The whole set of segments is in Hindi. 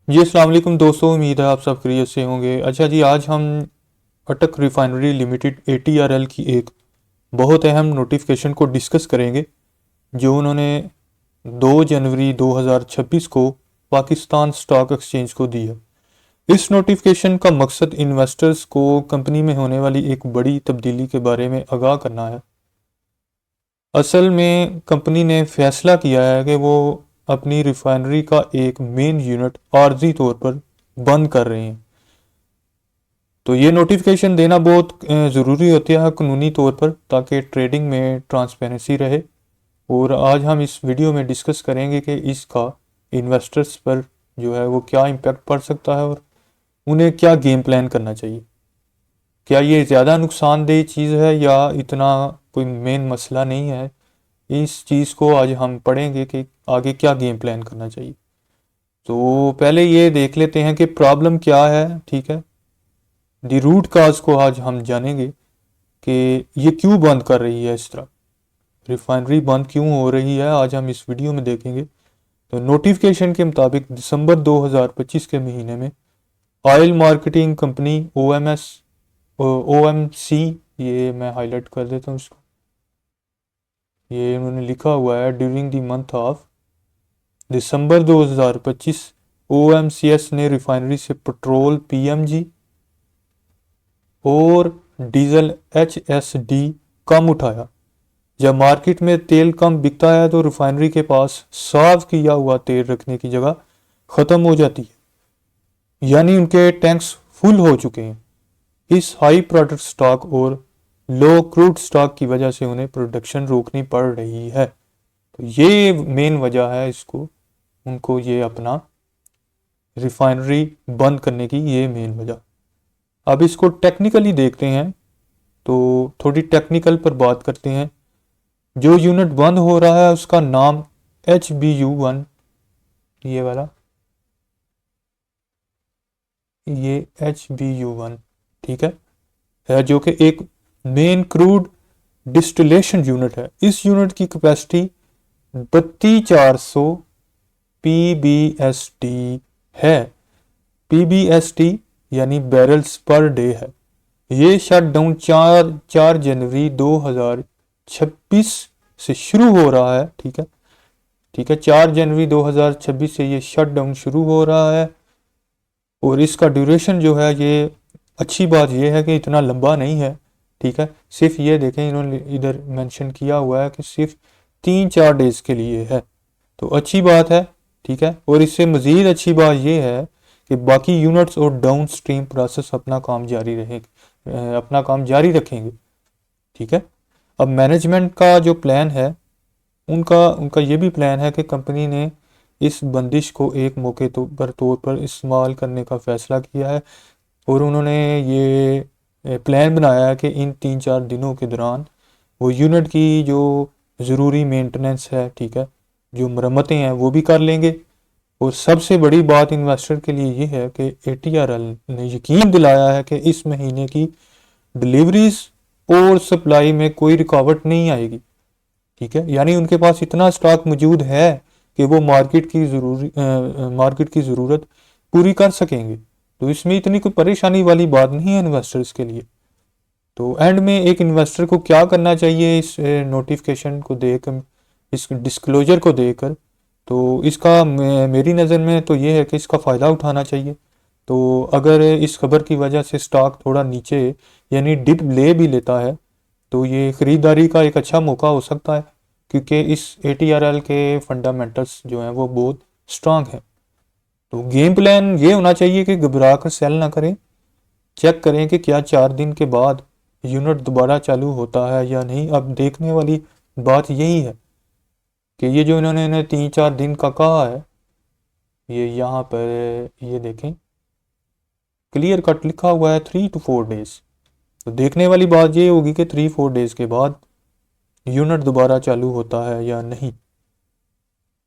जी अस्सलाम वालेकुम दोस्तों, उम्मीद है आप सब खैरियत से होंगे। अच्छा जी, आज हम अटक रिफाइनरी लिमिटेड ATRL की एक बहुत अहम नोटिफिकेशन को डिस्कस करेंगे जो उन्होंने 2 जनवरी 2026 को पाकिस्तान स्टॉक एक्सचेंज को दी है। इस नोटिफिकेशन का मकसद इन्वेस्टर्स को कंपनी में होने वाली एक बड़ी तब्दीली के बारे में आगाह करना है। असल में कंपनी ने फैसला किया है कि वो अपनी रिफाइनरी का एक मेन यूनिट आर्जी तौर पर बंद कर रहे हैं। तो ये नोटिफिकेशन देना बहुत ज़रूरी होता है कानूनी तौर पर, ताकि ट्रेडिंग में ट्रांसपेरेंसी रहे। और आज हम इस वीडियो में डिस्कस करेंगे कि इसका इन्वेस्टर्स पर जो है वो क्या इम्पेक्ट पड़ सकता है और उन्हें क्या गेम प्लान करना चाहिए। क्या ये ज़्यादा नुकसानदेह चीज़ है या इतना कोई मेन मसला नहीं है। इस चीज़ को आज हम पढ़ेंगे कि आगे क्या गेम प्लान करना चाहिए। तो पहले ये देख लेते हैं कि प्रॉब्लम क्या है। ठीक है, दी रूट काज को आज हम जानेंगे कि ये क्यों बंद कर रही है, इस तरह रिफाइनरी बंद क्यों हो रही है, आज हम इस वीडियो में देखेंगे। तो नोटिफिकेशन के मुताबिक दिसंबर 2025 के महीने में ऑयल मार्केटिंग कंपनी OMC, ये मैं हाईलाइट कर देता हूँ इसको, ये उन्होंने लिखा हुआ है during the month of December 2025 OMCS ने रिफाइनरी से पेट्रोल PMG और डीजल HSD कम उठाया। जब मार्केट में तेल कम बिकता है तो रिफाइनरी के पास साफ किया हुआ तेल रखने की जगह ख़त्म हो जाती है, यानी उनके टैंक्स फुल हो चुके हैं। इस हाई प्रोडक्ट स्टॉक और लो क्रूड स्टॉक की वजह से उन्हें प्रोडक्शन रोकनी पड़ रही है। तो ये मेन वजह है इसको, उनको ये अपना रिफाइनरी बंद करने की ये मेन वजह। अब इसको टेक्निकली देखते हैं, तो थोड़ी टेक्निकल पर बात करते हैं। जो यूनिट बंद हो रहा है उसका नाम HBU1, ये वाला, ये HBU1, ठीक है जो कि एक मेन क्रूड डिस्टिलेशन यूनिट है। इस यूनिट की कैपेसिटी 32,400 PBSD है। PBSD यानी बैरल्स पर डे है। ये शटडाउन 4 जनवरी 2026 से शुरू हो रहा है। ठीक है, ठीक है, 4 जनवरी 2026 से ये शटडाउन शुरू हो रहा है। और इसका ड्यूरेशन जो है, ये अच्छी बात ये है कि इतना लंबा नहीं है। ठीक है, सिर्फ ये देखें, इन्होंने इधर मेंशन किया हुआ है कि सिर्फ 3-4 डेज के लिए है, तो अच्छी बात है। ठीक है, और इससे मज़ीद अच्छी बात ये है कि बाकी यूनिट्स और डाउन स्ट्रीम प्रोसेस अपना काम जारी रखेंगे। ठीक है, अब मैनेजमेंट का जो प्लान है, उनका उनका ये भी प्लान है कि कंपनी ने इस बंदिश को एक मौके तौर पर इस्तेमाल करने का फ़ैसला किया है। और उन्होंने ये प्लान बनाया है कि इन 3-4 दिनों के दौरान वो यूनिट की जो ज़रूरी मेंटेनेंस है, ठीक है, जो मरम्मतें हैं वो भी कर लेंगे। और सबसे बड़ी बात इन्वेस्टर के लिए ये है कि ATRL ने यकीन दिलाया है कि इस महीने की डिलीवरीज और सप्लाई में कोई रुकावट नहीं आएगी। ठीक है, यानी उनके पास इतना स्टॉक मौजूद है कि वो मार्केट की ज़रूरत पूरी कर सकेंगे। तो इसमें इतनी कोई परेशानी वाली बात नहीं है इन्वेस्टर्स के लिए। तो एंड में एक इन्वेस्टर को क्या करना चाहिए, इस नोटिफिकेशन को देखकर, इस डिस्क्लोजर को देखकर, तो इसका मेरी नज़र में तो ये है कि इसका फ़ायदा उठाना चाहिए। तो अगर इस खबर की वजह से स्टॉक थोड़ा नीचे यानी डिप ले भी लेता है, तो ये ख़रीदारी का एक अच्छा मौका हो सकता है, क्योंकि इस ATRL के फंडामेंटल्स जो हैं वो बहुत स्ट्रांग हैं। तो गेम प्लान ये होना चाहिए कि घबरा कर सेल ना करें, चेक करें कि क्या 4 दिन के बाद यूनिट दोबारा चालू होता है या नहीं। अब देखने वाली बात यही है कि ये जो इन्होंने 3-4 दिन का कहा है, ये यहाँ पर ये देखें, क्लियर कट लिखा हुआ है 3 to 4 डेज। तो देखने वाली बात ये होगी कि 3-4 डेज के बाद यूनिट दोबारा चालू होता है या नहीं।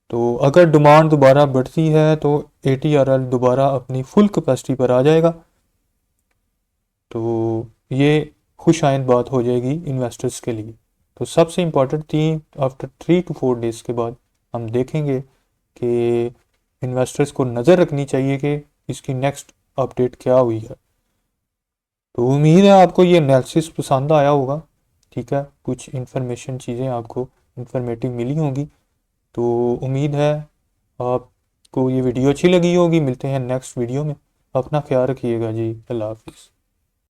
तो अगर डिमांड दोबारा बढ़ती है तो ATRL दोबारा अपनी फुल कैपेसिटी पर आ जाएगा। तो ये खुश आइंद बात हो जाएगी इन्वेस्टर्स के लिए। तो सबसे इम्पोर्टेंट थी, आफ्टर 3 to 4 डेज के बाद हम देखेंगे कि इन्वेस्टर्स को नज़र रखनी चाहिए कि इसकी नेक्स्ट अपडेट क्या हुई है। तो उम्मीद है आपको ये एनालिसिस पसंद आया होगा। ठीक है, कुछ इन्फॉर्मेशन चीज़ें आपको इन्फॉर्मेटिव मिली होंगी। तो उम्मीद है आपको ये वीडियो अच्छी लगी होगी। मिलते हैं नेक्स्ट वीडियो में। अपना ख्याल रखिएगा जी। अल्लाह हाफिज़।